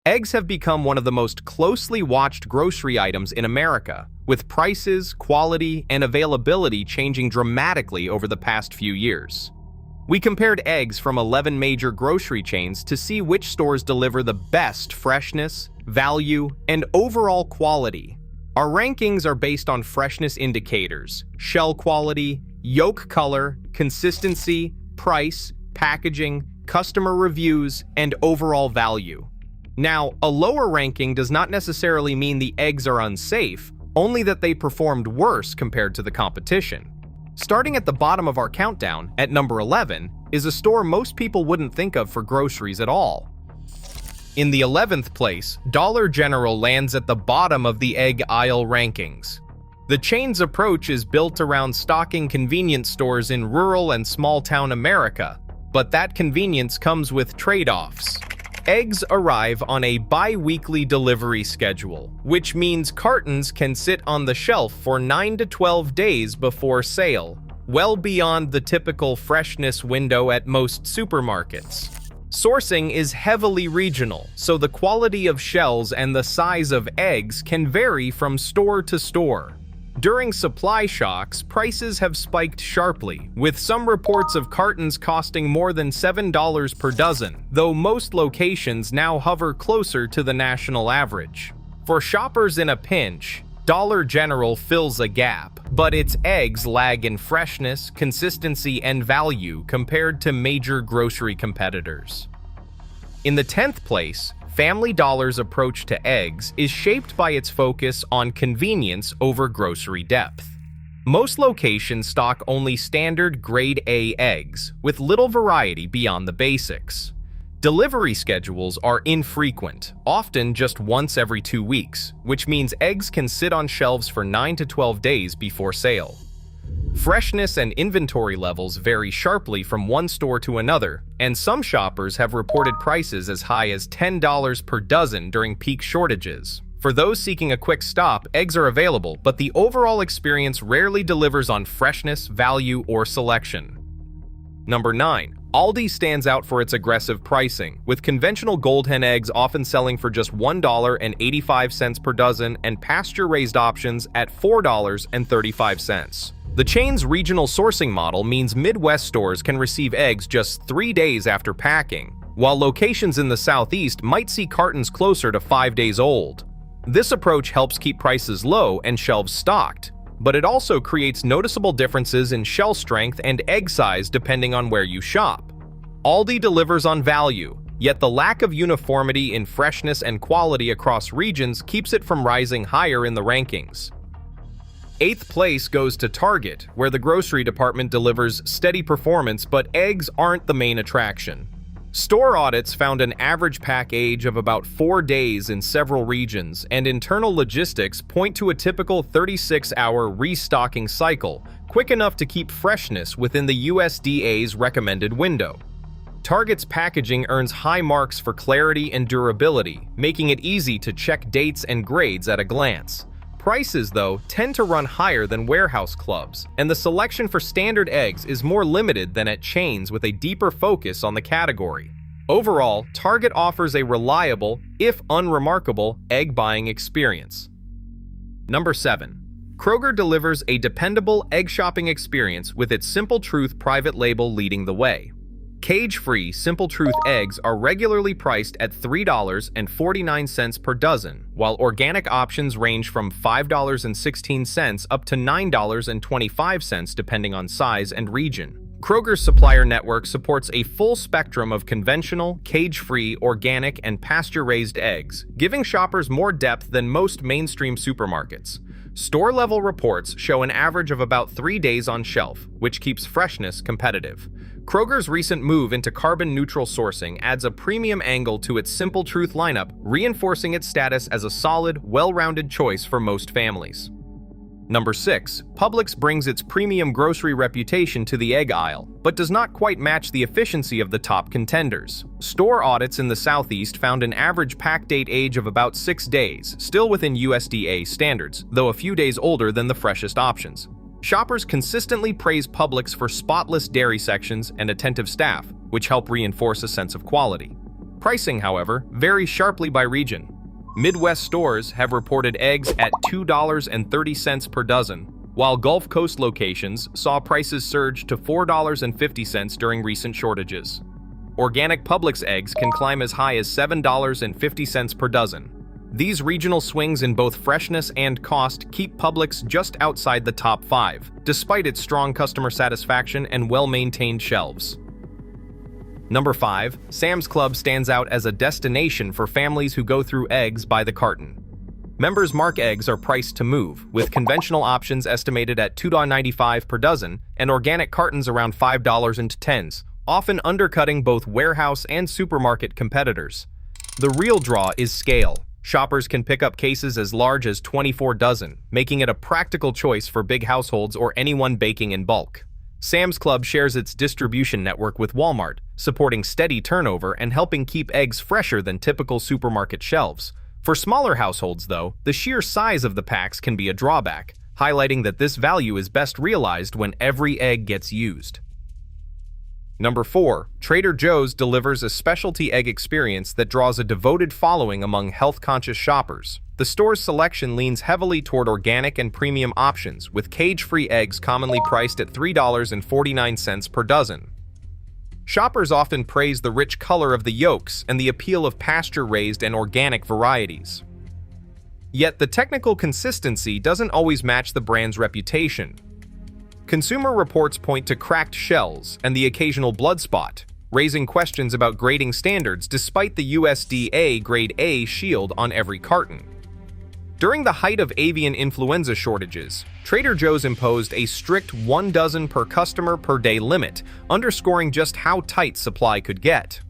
Eggs have become one of the most closely watched grocery items in America, with prices, quality, and availability changing dramatically over the past few years. We compared eggs from 11 major grocery chains to see which stores deliver the best freshness, value, and overall quality. Our rankings are based on freshness indicators, shell quality, yolk color, consistency, price, packaging, customer reviews, and overall value. Now, a lower ranking does not necessarily mean the eggs are unsafe, only that they performed worse compared to the competition. Starting at the bottom of our countdown, at number 11, is a store most people wouldn't think of for groceries at all. In the 11th place, Dollar General lands at the bottom of the egg aisle rankings. The chain's approach is built around stocking convenience stores in rural and small-town America, but that convenience comes with trade-offs. Eggs arrive on a bi-weekly delivery schedule, which means cartons can sit on the shelf for 9 to 12 days before sale, well beyond the typical freshness window at most supermarkets. Sourcing is heavily regional, so the quality of shells and the size of eggs can vary from store to store. During supply shocks, prices have spiked sharply, with some reports of cartons costing more than $7 per dozen, though most locations now hover closer to the national average. For shoppers in a pinch, Dollar General fills a gap, but its eggs lag in freshness, consistency, and value compared to major grocery competitors. In the 10th place, Family Dollar's approach to eggs is shaped by its focus on convenience over grocery depth. Most locations stock only standard grade A eggs, with little variety beyond the basics. Delivery schedules are infrequent, often just once every 2 weeks, which means eggs can sit on shelves for 9 to 12 days before sale. Freshness and inventory levels vary sharply from one store to another, and some shoppers have reported prices as high as $10 per dozen during peak shortages. For those seeking a quick stop, eggs are available, but the overall experience rarely delivers on freshness, value, or selection. Number 9. Aldi stands out for its aggressive pricing, with conventional Gold Hen eggs often selling for just $1.85 per dozen and pasture-raised options at $4.35. The chain's regional sourcing model means Midwest stores can receive eggs just 3 days after packing, while locations in the Southeast might see cartons closer to 5 days old. This approach helps keep prices low and shelves stocked, but it also creates noticeable differences in shell strength and egg size depending on where you shop. Aldi delivers on value, yet the lack of uniformity in freshness and quality across regions keeps it from rising higher in the rankings. 8th place goes to Target, where the grocery department delivers steady performance, but eggs aren't the main attraction. Store audits found an average pack age of about 4 days in several regions, and internal logistics point to a typical 36-hour restocking cycle, quick enough to keep freshness within the USDA's recommended window. Target's packaging earns high marks for clarity and durability, making it easy to check dates and grades at a glance. Prices, though, tend to run higher than warehouse clubs, and the selection for standard eggs is more limited than at chains with a deeper focus on the category. Overall, Target offers a reliable, if unremarkable, egg buying experience. Number 7. Kroger delivers a dependable egg shopping experience with its Simple Truth private label leading the way. Cage-free Simple Truth eggs are regularly priced at $3.49 per dozen, while organic options range from $5.16 up to $9.25 depending on size and region. Kroger's supplier network supports a full spectrum of conventional, cage-free, organic, and pasture-raised eggs, giving shoppers more depth than most mainstream supermarkets. Store-level reports show an average of about 3 days on shelf, which keeps freshness competitive. Kroger's recent move into carbon-neutral sourcing adds a premium angle to its Simple Truth lineup, reinforcing its status as a solid, well-rounded choice for most families. Number 6. Publix brings its premium grocery reputation to the egg aisle, but does not quite match the efficiency of the top contenders. Store audits in the Southeast found an average pack date age of about 6 days, still within USDA standards, though a few days older than the freshest options. Shoppers consistently praise Publix for spotless dairy sections and attentive staff, which help reinforce a sense of quality. Pricing, however, varies sharply by region. Midwest stores have reported eggs at $2.30 per dozen, while Gulf Coast locations saw prices surge to $4.50 during recent shortages. Organic Publix eggs can climb as high as $7.50 per dozen. These regional swings in both freshness and cost keep Publix just outside the top 5, despite its strong customer satisfaction and well-maintained shelves. Number 5. Sam's Club stands out as a destination for families who go through eggs by the carton. Members Mark eggs are priced to move, with conventional options estimated at $2.95 per dozen and organic cartons around $5.10, often undercutting both warehouse and supermarket competitors. The real draw is scale. Shoppers can pick up cases as large as 24 dozen, making it a practical choice for big households or anyone baking in bulk. Sam's Club shares its distribution network with Walmart, supporting steady turnover and helping keep eggs fresher than typical supermarket shelves. For smaller households, though, the sheer size of the packs can be a drawback, highlighting that this value is best realized when every egg gets used. Number 4. Trader Joe's delivers a specialty egg experience that draws a devoted following among health-conscious shoppers. The store's selection leans heavily toward organic and premium options, with cage-free eggs commonly priced at $3.49 per dozen. Shoppers often praise the rich color of the yolks and the appeal of pasture-raised and organic varieties. Yet the technical consistency doesn't always match the brand's reputation. Consumer reports point to cracked shells and the occasional blood spot, raising questions about grading standards despite the USDA Grade A shield on every carton. During the height of avian influenza shortages, Trader Joe's imposed a strict 1 dozen per customer per day limit, underscoring just how tight supply could get.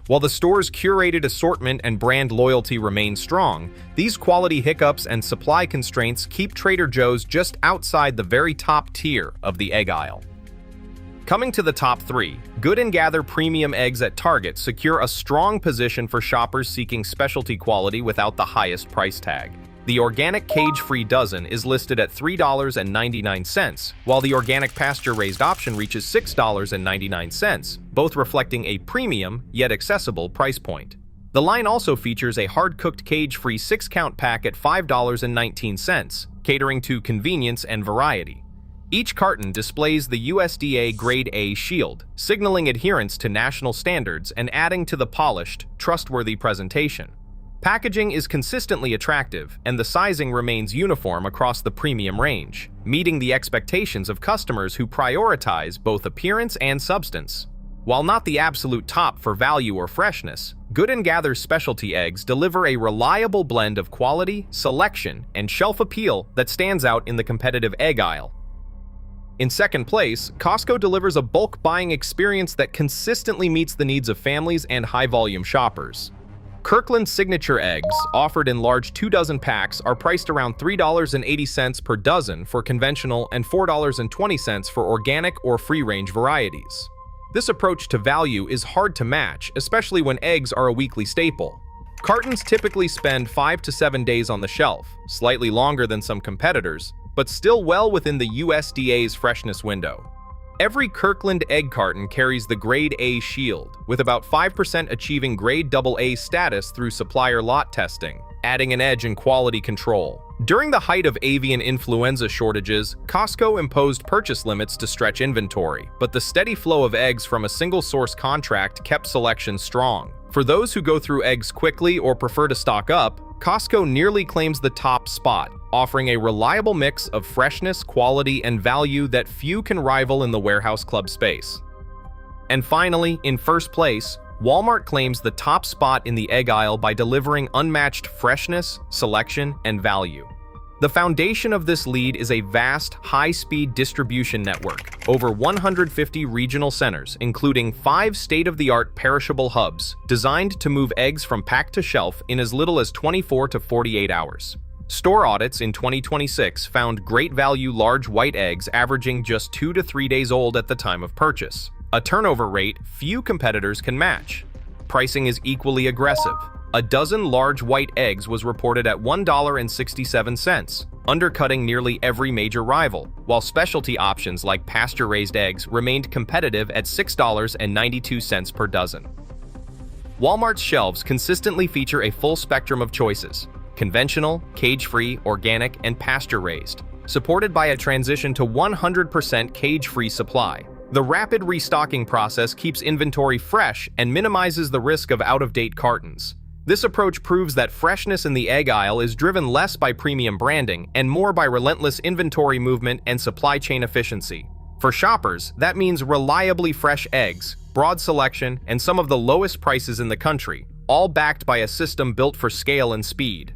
While the store's curated assortment and brand loyalty remain strong, these quality hiccups and supply constraints keep Trader Joe's just outside the very top tier of the egg aisle. Coming to the top 3, Good & Gather premium eggs at Target secure a strong position for shoppers seeking specialty quality without the highest price tag. The organic cage-free dozen is listed at $3.99, while the organic pasture-raised option reaches $6.99, both reflecting a premium, yet accessible price point. The line also features a hard-cooked cage-free 6-count pack at $5.19, catering to convenience and variety. Each carton displays the USDA Grade A shield, signaling adherence to national standards and adding to the polished, trustworthy presentation. Packaging is consistently attractive, and the sizing remains uniform across the premium range, meeting the expectations of customers who prioritize both appearance and substance. While not the absolute top for value or freshness, Good & Gather's specialty eggs deliver a reliable blend of quality, selection, and shelf appeal that stands out in the competitive egg aisle. In second place, Costco delivers a bulk buying experience that consistently meets the needs of families and high-volume shoppers. Kirkland Signature eggs, offered in large 2 dozen packs, are priced around $3.80 per dozen for conventional and $4.20 for organic or free-range varieties. This approach to value is hard to match, especially when eggs are a weekly staple. Cartons typically spend 5 to 7 days on the shelf, slightly longer than some competitors, but still well within the USDA's freshness window. Every Kirkland egg carton carries the Grade A shield, with about 5% achieving Grade AA status through supplier lot testing, adding an edge in quality control. During the height of avian influenza shortages, Costco imposed purchase limits to stretch inventory, but the steady flow of eggs from a single-source contract kept selection strong. For those who go through eggs quickly or prefer to stock up, Costco nearly claims the top spot, offering a reliable mix of freshness, quality, and value that few can rival in the warehouse club space. And finally, in first place, Walmart claims the top spot in the egg aisle by delivering unmatched freshness, selection, and value. The foundation of this lead is a vast, high-speed distribution network, over 150 regional centers, including 5 state-of-the-art perishable hubs, designed to move eggs from pack to shelf in as little as 24 to 48 hours. Store audits in 2026 found great value large white eggs averaging just 2 to 3 days old at the time of purchase, a turnover rate few competitors can match. Pricing is equally aggressive. A dozen large white eggs was reported at $1.67, undercutting nearly every major rival, while specialty options like pasture-raised eggs remained competitive at $6.92 per dozen. Walmart's shelves consistently feature a full spectrum of choices: conventional, cage-free, organic, and pasture-raised, supported by a transition to 100% cage-free supply. The rapid restocking process keeps inventory fresh and minimizes the risk of out-of-date cartons. This approach proves that freshness in the egg aisle is driven less by premium branding and more by relentless inventory movement and supply chain efficiency. For shoppers, that means reliably fresh eggs, broad selection, and some of the lowest prices in the country, all backed by a system built for scale and speed.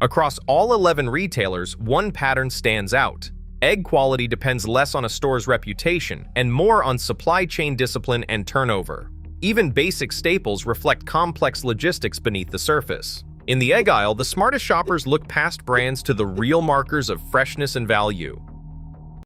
Across all 11 retailers, one pattern stands out. Egg quality depends less on a store's reputation and more on supply chain discipline and turnover. Even basic staples reflect complex logistics beneath the surface. In the egg aisle, the smartest shoppers look past brands to the real markers of freshness and value.